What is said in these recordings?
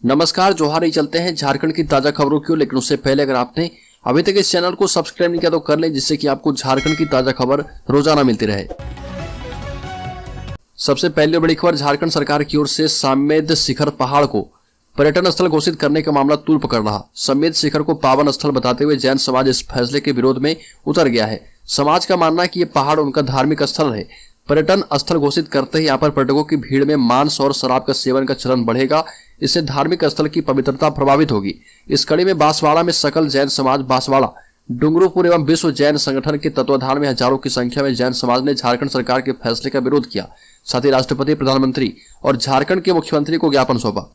नमस्कार, जोहार ही चलते हैं झारखंड की ताजा खबरों की ओर। लेकिन उससे पहले अगर आपने अभी तक इस चैनल को सब्सक्राइब नहीं किया तो कर लें, जिससे कि आपको झारखंड की ताजा खबर रोजाना मिलती रहे। सबसे पहले बड़ी खबर, झारखंड सरकार की ओर से सामेद शिखर पहाड़ को पर्यटन स्थल घोषित करने का मामला तूल पकड़ रहा। सामेद शिखर को पावन स्थल बताते हुए जैन समाज इस फैसले के विरोध में उतर गया है। समाज का मानना है कि ये पहाड़ उनका धार्मिक स्थल है। पर्यटन स्थल घोषित करते ही यहाँ पर पर्यटकों की भीड़ में मांस और शराब का सेवन का चलन बढ़ेगा। इससे धार्मिक स्थल की पवित्रता प्रभावित होगी। इस कड़ी में बांसवाड़ा में सकल जैन समाज बांसवाड़ा, डूंगरपुर एवं विश्व जैन संगठन के तत्वाधान में हजारों की संख्या में जैन समाज ने झारखंड सरकार के फैसले का विरोध किया। साथ ही राष्ट्रपति, प्रधानमंत्री और झारखंड के मुख्यमंत्री को ज्ञापन सौंपा।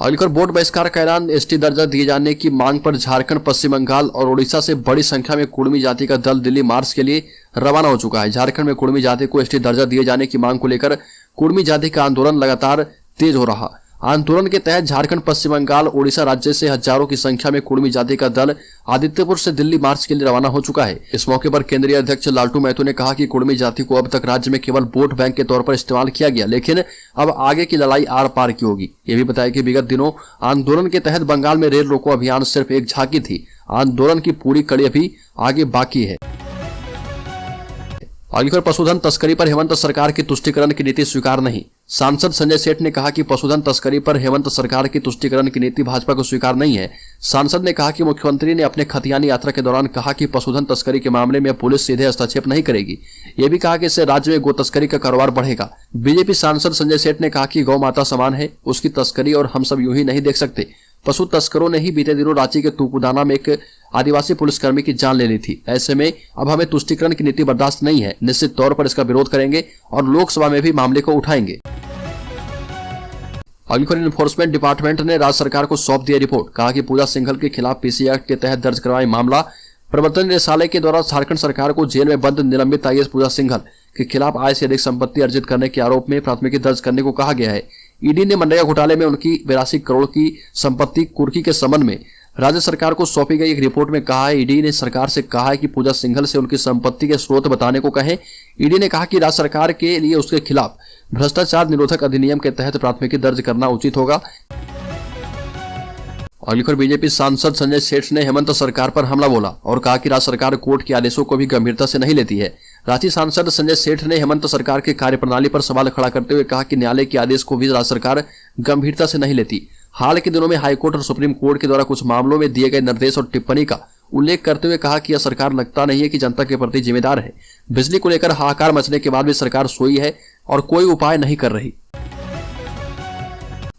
अगली बोर्ड बहिष्कार का ऐलान। एसटी दर्जा दिए जाने की मांग पर झारखंड, पश्चिम बंगाल और ओडिशा से बड़ी संख्या में कुर्मी जाति का दल दिल्ली मार्च के लिए रवाना हो चुका है। झारखंड में कुर्मी जाति को एसटी दर्जा दिए जाने की मांग को लेकर कुर्मी जाति का आंदोलन लगातार तेज हो रहा। आंदोलन के तहत झारखंड, पश्चिम बंगाल, ओडिशा राज्य से हजारों की संख्या में कुर्मी जाति का दल आदित्यपुर से दिल्ली मार्च के लिए रवाना हो चुका है। इस मौके पर केंद्रीय अध्यक्ष लालटू महतो ने कहा कि कुर्मी जाति को अब तक राज्य में केवल वोट बैंक के तौर पर इस्तेमाल किया गया, लेकिन अब आगे की लड़ाई आर पार की होगी। ये भी बताया कि विगत दिनों आंदोलन के तहत बंगाल में रेल रोको अभियान सिर्फ एक झांकी थी। आंदोलन की पूरी कड़ी अभी आगे बाकी है। अगली पशुधन तस्करी पर हेमंत सरकार की तुष्टीकरण की नीति स्वीकार नहीं। सांसद संजय सेठ ने कहा कि पशुधन तस्करी पर हेमंत सरकार की तुष्टीकरण की नीति भाजपा को स्वीकार नहीं है। सांसद ने कहा कि मुख्यमंत्री ने अपने खतियानी यात्रा के दौरान कहा कि पशुधन तस्करी के मामले में पुलिस सीधे हस्तक्षेप नहीं करेगी। ये भी कहा कि इससे राज्य में गो तस्करी का कारोबार बढ़ेगा। बीजेपी सांसद संजय सेठ ने कहा कि गौ माता समान है, उसकी तस्करी और हम सब यूं ही नहीं देख सकते। पशु तस्करों ने ही बीते दिनों रांची के तूपुदाना में एक आदिवासी पुलिसकर्मी की जान ले ली थी। ऐसे में अब हमें तुष्टीकरण की नीति बर्दाश्त नहीं है। निश्चित तौर पर इसका विरोध करेंगे और लोकसभा में भी मामले को उठाएंगे। अगली खबर, इन्फोर्समेंट डिपार्टमेंट ने राज्य सरकार को सौंप दिया रिपोर्ट। कहा कि पूजा सिंघल के खिलाफ पीसी एक्ट के तहत दर्ज करवाया मामला। प्रवर्तन निदेशालय के द्वारा झारखंड सरकार को जेल में बंद निलंबित आईएएस पूजा सिंघल के खिलाफ आय से अधिक संपत्ति अर्जित करने के आरोप में प्राथमिकी दर्ज करने को कहा गया है। ईडी ने मनरेगा घोटाले में उनकी 82 करोड़ की संपत्ति कुर्की के संबंध में राज्य सरकार को सौंपी गई एक रिपोर्ट में कहा है। ईडी ने सरकार से कहा है कि पूजा सिंघल से उनकी संपत्ति के स्रोत बताने को कहे। ईडी ने कहा कि राज्य सरकार के लिए उसके खिलाफ भ्रष्टाचार निरोधक अधिनियम के तहत प्राथमिकी दर्ज करना उचित होगा। अगली खबर, बीजेपी सांसद संजय सेठ ने हेमंत सरकार पर हमला बोला और कहा कि राज्य सरकार कोर्ट के आदेशों को भी गंभीरता से नहीं लेती है। रांची सांसद संजय सेठ ने हेमंत सरकार के कार्यप्रणाली पर सवाल खड़ा करते हुए कहा कि न्यायालय के आदेश को भी राज्य सरकार गंभीरता से नहीं लेती। हाल के दिनों में हाईकोर्ट और सुप्रीम कोर्ट के द्वारा कुछ मामलों में दिए गए निर्देश और टिप्पणी का उल्लेख करते हुए कहा कि यह सरकार लगता नहीं है कि जनता के प्रति जिम्मेदार है। बिजली को लेकर हाहाकार मचने के बाद भी सरकार सोई है और कोई उपाय नहीं कर रही।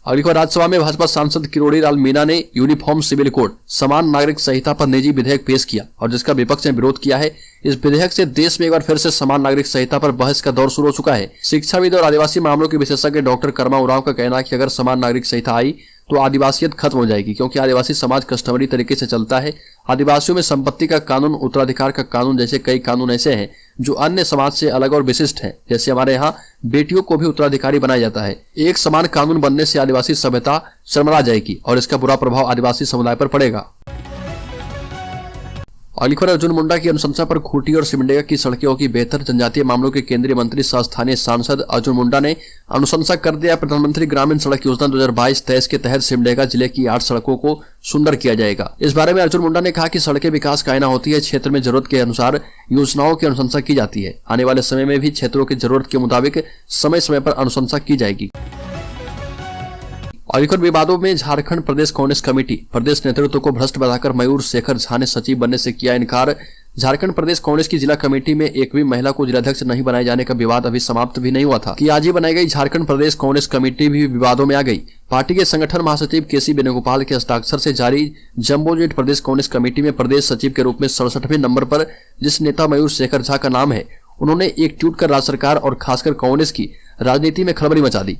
अगली बार राज्यसभा में भाजपा सांसद किरोड़ी लाल मीणा ने यूनिफॉर्म सिविल कोड समान नागरिक संहिता पर निजी विधेयक पेश किया और जिसका विपक्ष ने विरोध किया है। इस विधेयक से देश में एक बार फिर से समान नागरिक संहिता पर बहस का दौर शुरू हो चुका है। शिक्षाविद और आदिवासी मामलों के विशेषज्ञ डॉक्टर कर्मा उरांव का कहना है कि अगर समान नागरिक संहिता आई तो आदिवासियत खत्म हो जाएगी, क्योंकि आदिवासी समाज कस्टमरी तरीके से चलता है। आदिवासियों में संपत्ति का कानून, उत्तराधिकार का कानून जैसे कई कानून ऐसे हैं जो अन्य समाज से अलग और विशिष्ट हैं। जैसे हमारे यहाँ बेटियों को भी उत्तराधिकारी बनाया जाता है। एक समान कानून बनने से आदिवासी सभ्यता शर्मरा जाएगी और इसका बुरा प्रभाव आदिवासी समुदाय पर पड़ेगा। अगली खबर, अर्जुन मुंडा की अनुशंसा पर खूंटी और सिमडेगा की सड़कें होगी बेहतर। जनजातीय मामलों के केंद्रीय मंत्री सह स्थानीय सांसद अर्जुन मुंडा ने अनुशंसा कर दिया। प्रधानमंत्री ग्रामीण सड़क योजना 2022-23 के तहत सिमडेगा जिले की 8 सड़कों को सुंदर किया जाएगा। इस बारे में अर्जुन मुंडा ने कहा कि सड़कें विकास का आईना होती है। क्षेत्र में जरूरत के अनुसार योजनाओं की अनुशंसा की जाती है। आने वाले समय में भी क्षेत्रों की जरूरत के मुताबिक समय समय पर अनुशंसा की जाएगी। अगली खबर, विवादों में झारखंड प्रदेश कांग्रेस कमेटी प्रदेश नेतृत्व को भ्रष्ट बताकर मयूर शेखर झा ने सचिव बनने से किया इनकार। झारखंड प्रदेश कांग्रेस की जिला कमेटी में एक भी महिला को जिलाध्यक्ष नहीं बनाए जाने का विवाद अभी समाप्त भी नहीं हुआ था कि आज ही बनाई गई झारखंड प्रदेश कांग्रेस कमेटी भी विवादों में आ गई। पार्टी के संगठन महासचिव केसी वेणुगोपाल के हस्ताक्षर से जारी जम्बो जेट प्रदेश कांग्रेस कमेटी में प्रदेश सचिव के रूप में 67वें नंबर पर जिस नेता मयूर शेखर झा का नाम है, उन्होंने एक ट्वीट कर राज्य सरकार और खासकर कांग्रेस की राजनीति में खलबली मचा दी।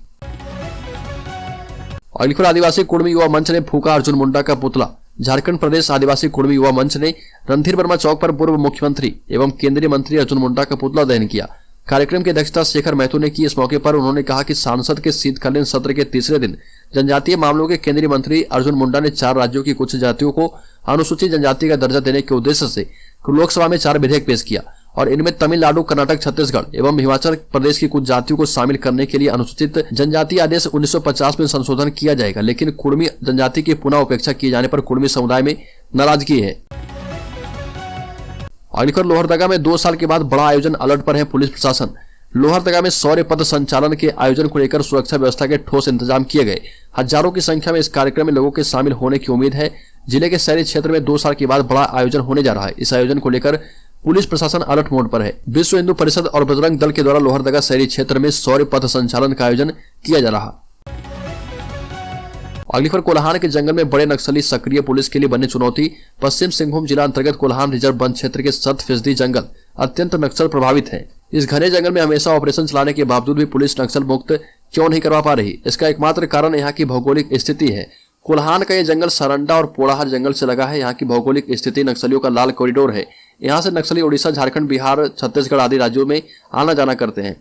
अगली खबर, आदिवासी कुर्मी युवा मंच ने फूका अर्जुन मुंडा का पुतला। झारखंड प्रदेश आदिवासी कुर्मी युवा मंच ने रणधीर वर्मा चौक पर पूर्व मुख्यमंत्री एवं केंद्रीय मंत्री अर्जुन मुंडा का पुतला दहन किया। कार्यक्रम की अध्यक्षता शेखर महतो ने की। इस मौके पर उन्होंने कहा कि संसद के शीतकालीन सत्र के तीसरे दिन जनजातीय मामलों के केंद्रीय मंत्री अर्जुन मुंडा ने 4 राज्यों की कुछ जातियों को अनुसूचित जनजाति का दर्जा देने के उद्देश्य से लोकसभा में 4 विधेयक पेश किया। और इनमें तमिलनाडु, कर्नाटक, छत्तीसगढ़ एवं हिमाचल प्रदेश की कुछ जातियों को शामिल करने के लिए अनुसूचित जनजाति आदेश 1950 में संशोधन किया जाएगा, लेकिन कुर्मी जनजाति की पुनः उपेक्षा किए जाने पर कुर्मी समुदाय में नाराजगी है। अगली खबर, लोहरदगा में 2 साल के बाद बड़ा आयोजन, अलर्ट पर है पुलिस प्रशासन। लोहरदगा में सौर्य पथ संचालन के आयोजन को लेकर सुरक्षा व्यवस्था के ठोस इंतजाम किए गए। हजारों की संख्या में इस कार्यक्रम में लोगों के शामिल होने की उम्मीद है। जिले के शहरी क्षेत्र में 2 साल के बाद बड़ा आयोजन होने जा रहा है। इस आयोजन को लेकर पुलिस प्रशासन अलर्ट मोड पर है। विश्व हिंदू परिषद और बजरंग दल के द्वारा लोहरदगा शहरी क्षेत्र में सौर्य पथ संचालन का आयोजन किया जा रहा। अगली खबर, कोल्हान के जंगल में बड़े नक्सली सक्रिय, पुलिस के लिए बनी चुनौती। पश्चिम सिंहभूम जिला अंतर्गत कोल्हान रिजर्व वन क्षेत्र के 100% जंगल अत्यंत नक्सल प्रभावित है। इस घने जंगल में हमेशा ऑपरेशन चलाने के बावजूद भी पुलिस नक्सल मुक्त क्यों नहीं करवा पा रही? इसका एकमात्र कारण यहाँ की भौगोलिक स्थिति है। कोल्हान का यह जंगल सरंडा और पोड़ाहा जंगल से लगा है। यहाँ की भौगोलिक स्थिति नक्सलियों का लाल कॉरिडोर है। यहाँ से नक्सली उड़ीसा, झारखंड, बिहार, छत्तीसगढ़ आदि राज्यों में आना जाना करते हैं।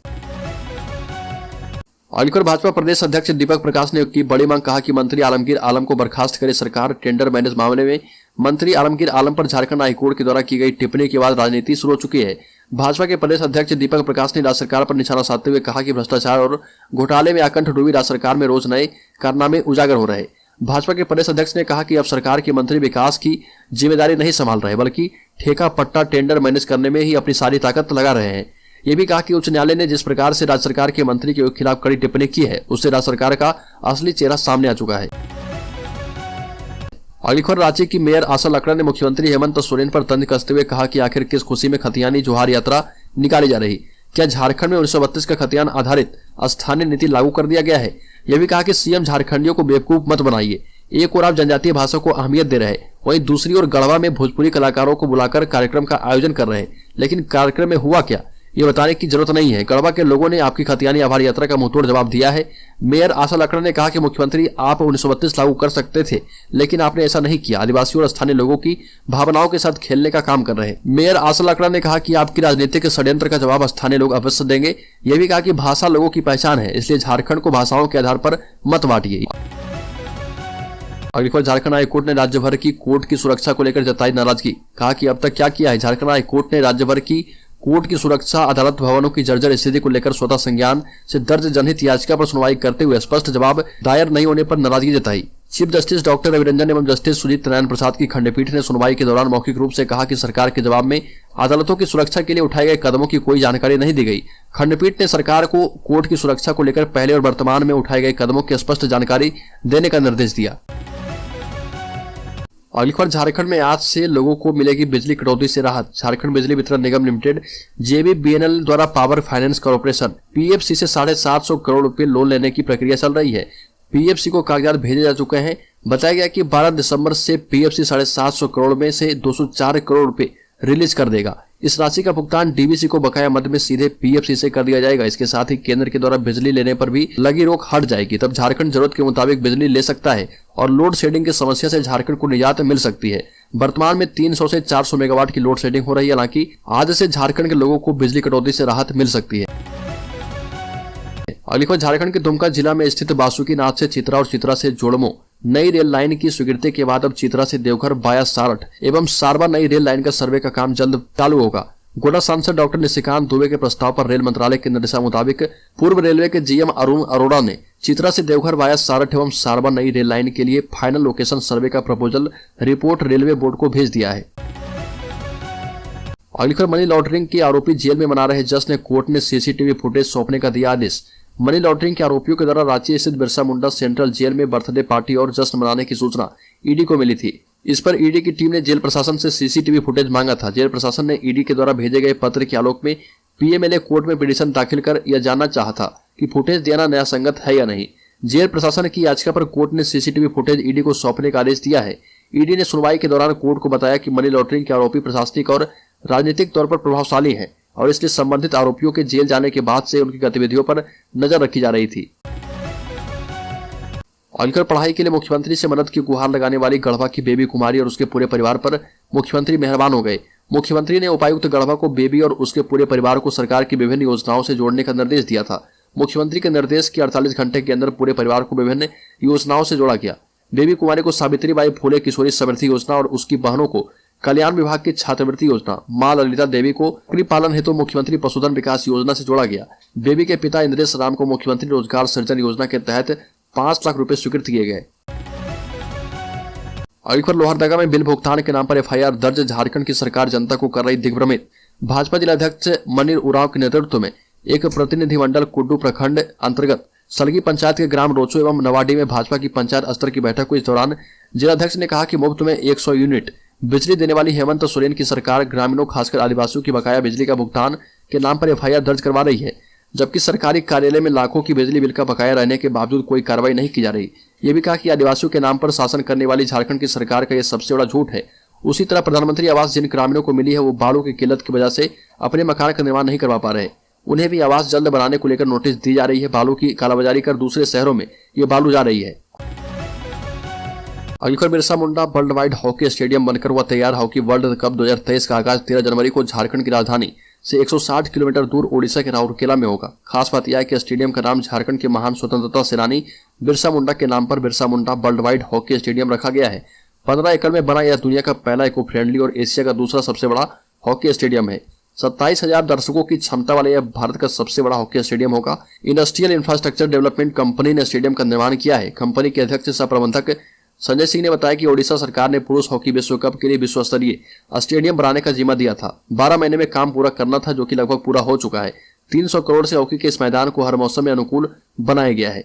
अलीगढ़ भाजपा प्रदेश अध्यक्ष दीपक प्रकाश ने की बड़ी मांग, कहा कि मंत्री आलमगीर आलम को बर्खास्त करे सरकार। टेंडर मैनेज मामले में मंत्री आलमगीर आलम पर झारखंड हाईकोर्ट के द्वारा की गई टिप्पणी के बाद राजनीति शुरू हो चुकी है। भाजपा के प्रदेश अध्यक्ष दीपक प्रकाश ने राज्य सरकार पर निशाना साधते हुए कहा कि भ्रष्टाचार और घोटाले में आकंठ डूबी राज्य सरकार में रोज नए कारनामे उजागर हो रहे। भाजपा के प्रदेश अध्यक्ष ने कहा कि अब सरकार के मंत्री विकास की जिम्मेदारी नहीं संभाल रहे, बल्कि ठेका पट्टा टेंडर मैनेज करने में ही अपनी सारी ताकत लगा रहे हैं। ये भी कहा कि उच्च न्यायालय ने जिस प्रकार से राज्य सरकार के मंत्री के खिलाफ कड़ी टिप्पणी की है, उससे राज्य सरकार का असली चेहरा सामने आ चुका है। अगली खबर, रांची की मेयर आशा लकड़ा ने मुख्यमंत्री हेमंत सोरेन पर तंज कसते हुए कहा कि आखिर किस खुशी में खतियानी जोहार यात्रा निकाली जा रही? क्या झारखंड में 1932 का खतियान आधारित स्थानीय नीति लागू कर दिया गया है? यह भी कहा कि सीएम झारखंडियों को बेवकूफ मत बनाइए। एक और आप जनजातीय भाषा को अहमियत दे रहे, वहीं दूसरी ओर गढ़वा में भोजपुरी कलाकारों को बुलाकर कार्यक्रम का आयोजन कर रहे, लेकिन कार्यक्रम में हुआ क्या, ये बताने की जरूरत नहीं है। गढ़वा के लोगों ने आपकी खतियानी आभार यात्रा का मुंहतोड़ जवाब दिया है। मेयर आशा लकड़ा ने कहा कि मुख्यमंत्री आप 1932 लागू कर सकते थे, लेकिन आपने ऐसा नहीं किया। आदिवासियों और स्थानीय लोगों की भावनाओं के साथ खेलने का काम कर रहे हैं। मेयर आशा लकड़ा ने कहा कि आपकी राजनीतिक षड्यंत्र का जवाब स्थानीय लोग अवश्य देंगे। यह भी कहा कि भाषा लोगों की पहचान है, इसलिए झारखंड को भाषाओं के आधार पर मत बांटिए। अगली खबर, झारखंड हाईकोर्ट ने राज्य भर की कोर्ट की सुरक्षा को लेकर जताई नाराजगी। कहा कि अब तक क्या किया है? झारखंड हाईकोर्ट ने राज्य भर की कोर्ट की सुरक्षा, अदालत भवनों की जर्जर स्थिति को लेकर स्वतः संज्ञान से दर्ज जनहित याचिका पर सुनवाई करते हुए स्पष्ट जवाब दायर नहीं होने पर नाराजगी जताई। Chief justice doctor Ravi Ranjan एवं जस्टिस सुजीत नारायण प्रसाद की खंडपीठ ने सुनवाई के दौरान मौखिक रूप से कहा कि सरकार के जवाब में अदालतों की सुरक्षा के लिए उठाए गए कदमों की कोई जानकारी नहीं दी गई। खंडपीठ ने सरकार को कोर्ट की सुरक्षा को लेकर पहले और वर्तमान में उठाए गए कदमों की स्पष्ट जानकारी देने का निर्देश दिया। अगली खबर, झारखंड में आज से लोगों को मिलेगी बिजली कटौती से राहत। झारखंड बिजली वितरण निगम लिमिटेड JBBNL द्वारा पावर फाइनेंस कॉर्पोरेशन PFC से 750 करोड़ रुपए लोन लेने की प्रक्रिया चल रही है। PFC को कागजात भेजे जा चुके हैं। बताया गया कि 12 दिसंबर से PFC 750 करोड़ में से 204 करोड़ रुपए रिलीज कर देगा। इस राशि का भुगतान DVC को बकाया मद में सीधे PFC से कर दिया जाएगा। इसके साथ ही केंद्र के द्वारा बिजली लेने पर भी लगी रोक हट जाएगी। तब झारखंड जरूरत के मुताबिक बिजली ले सकता है और लोड शेडिंग की समस्या से झारखंड को निजात मिल सकती है। वर्तमान में 300 से 400 मेगावाट की लोड शेडिंग हो रही है। हालांकि आज से झारखंड के लोगों को बिजली कटौती से राहत मिल सकती है। अगली खबर, झारखंड के दुमका जिला में स्थित बासुकीनाथ से चित्रा और चित्रा से जोड़मो नई रेल लाइन की स्वीकृति के बाद अब चित्रा से देवघर वाया सारठ एवं सारवा नई रेल लाइन का सर्वे का काम जल्द चालू होगा। गोड्डा सांसद डॉक्टर निशिकांत दुबे के प्रस्ताव पर रेल मंत्रालय के निर्देशा मुताबिक पूर्व रेलवे के GM अरुण अरोड़ा ने चित्रा से देवघर वाया सारठ एवं सारवा नई रेल लाइन के लिए फाइनल लोकेशन सर्वे का प्रपोजल रिपोर्ट रेलवे बोर्ड को भेज दिया है। अगली खबर, मनी लॉन्ड्रिंग के आरोपी जेल में मना रहे जश्न, कोर्ट ने CCTV फुटेज सौंपने का दिया आदेश। मनी लॉन्ड्रिंग के आरोपियों के द्वारा रांची स्थित बिरसा मुंडा सेंट्रल जेल में बर्थडे पार्टी और जश्न मनाने की सूचना ED को मिली थी। इस पर ED की टीम ने जेल प्रशासन से CCTV फुटेज मांगा था। जेल प्रशासन ने ED के द्वारा भेजे गए पत्र के आलोक में PMLA कोर्ट में पिटीशन दाखिल कर यह जानना चाहा था कि फुटेज देना न्याय संगत है या नहीं। जेल प्रशासन की याचिका पर कोर्ट ने CCTV फुटेज ED को सौंपने का आदेश दिया है। ED ने सुनवाई के दौरान कोर्ट को बताया कि मनी लॉन्ड्रिंग के आरोपी प्रशासनिक और राजनीतिक तौर पर प्रभावशाली है और इसलिए संबंधित आरोपियों के जेल जाने के बाद से उनकी गतिविधियों पर नजर रखी जा रही थी। अनकर पढ़ाई के लिए मुख्यमंत्री से मदद की गुहार लगाने वाली गढ़वा की बेबी कुमारी और उसके पूरे परिवार पर मुख्यमंत्री मेहरबान हो गए। मुख्यमंत्री ने उपायुक्त गढ़वा को बेबी और उसके पूरे परिवार को सरकार की विभिन्न योजनाओं से जोड़ने का निर्देश दिया था। मुख्यमंत्री के निर्देश के 48 घंटे के अंदर पूरे परिवार को विभिन्न योजनाओं से जोड़ा गया। बेबी कुमारी को सावित्रीबाई फुले किशोरी समृद्धि योजना और उसकी बहनों को कल्याण विभाग की छात्रवृत्ति योजना। मां ललिता देवी को बकरी पालन हेतु मुख्यमंत्री पशुधन विकास योजना से जोड़ा गया। बेबी के पिता इंद्रेश राम को मुख्यमंत्री रोजगार सृजन योजना के तहत 5 लाख रुपए स्वीकृत किए गए। अगली खबर लोहरदगा में बिल भुगतान के नाम पर एफआईआर दर्ज। झारखंड की सरकार जनता को कर रही दिग्भ्रमित। भाजपा जिलाध्यक्ष मनीर उरांव के नेतृत्व में एक प्रतिनिधिमंडल कुड्डू प्रखंड अंतर्गत सलगी पंचायत के ग्राम रोचो एवं नवाडी में भाजपा की पंचायत स्तर की बैठक हुई। इस दौरान जिलाध्यक्ष ने कहा कि मुफ्त में 100 यूनिट बिजली देने वाली हेमंत सोरेन की सरकार ग्रामीणों खासकर आदिवासियों की बकाया बिजली का भुगतान के नाम पर एफआईआर दर्ज करवा रही है, जबकि सरकारी कार्यालय में लाखों की बिजली बिल का बकाया रहने के बावजूद कोई कार्रवाई नहीं की जा रही। ये भी कहा कि आदिवासियों के नाम पर शासन करने वाली झारखंड की सरकार का यह सबसे बड़ा झूठ है। उसी तरह प्रधानमंत्री आवास जिन ग्रामीणों को मिली है वो बालू की किल्लत की वजह से अपने मकान का निर्माण नहीं करवा पा रहे। उन्हें भी आवास जल्द बनाने को लेकर नोटिस दी जा रही है। बालू की कालाबाजारी कर दूसरे शहरों में ये बालू जा रही है। अगली खबर Birsa Munda world wide hockey stadium बनकर हुआ तैयार। हॉकी वर्ल्ड कप 2023 का आगाज 13 जनवरी को झारखंड की राजधानी से 160 किलोमीटर दूर ओडिशा के राउरकेला में होगा। खास बात यह है कि स्टेडियम का नाम झारखंड के महान स्वतंत्रता सेनानी बिरसा मुंडा के नाम पर Birsa Munda world wide hockey stadium रखा गया है। 15 एकड़ में बना यह दुनिया का पहला इको फ्रेंडली और एशिया का दूसरा सबसे बड़ा हॉकी स्टेडियम है। 27,000 दर्शकों की क्षमता वाला यह भारत का सबसे बड़ा हॉकी स्टेडियम होगा। इंडस्ट्रियल इंफ्रास्ट्रक्चर डेवलपमेंट कंपनी ने स्टेडियम का निर्माण किया है। कंपनी के अध्यक्ष सह प्रबंधक संजय सिंह ने बताया कि ओडिशा सरकार ने पुरुष हॉकी विश्व कप के लिए विश्व स्तरीय स्टेडियम बनाने का जिम्मा दिया था। 12 महीने में काम पूरा करना था, जो कि लगभग पूरा हो चुका है। 300 करोड़ से हॉकी के इस मैदान को हर मौसम में अनुकूल बनाया गया है।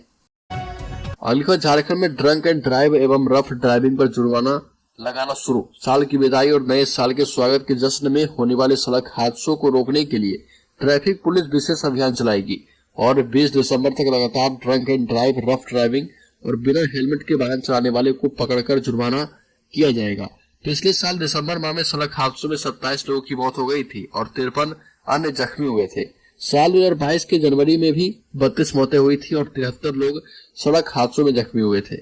अगली खबर झारखंड में ड्रंक एंड ड्राइव एवं रफ ड्राइविंग पर जुर्माना लगाना शुरू। साल की विदाई और नए साल के स्वागत के जश्न में होने वाले सड़क हादसों को रोकने के लिए ट्रैफिक पुलिस विशेष अभियान चलाएगी और 20 दिसंबर तक लगातार drunk and drive, rough driving और बिना हेलमेट के वाहन चलाने वाले को पकड़कर जुर्माना किया जाएगा। पिछले साल दिसंबर माह में सड़क हादसों में 27 लोगों की मौत हो गई थी और 53 अन्य जख्मी हुए थे। साल 2022 के जनवरी में भी 32 मौतें हुई थी और 73 लोग सड़क हादसों में जख्मी हुए थे।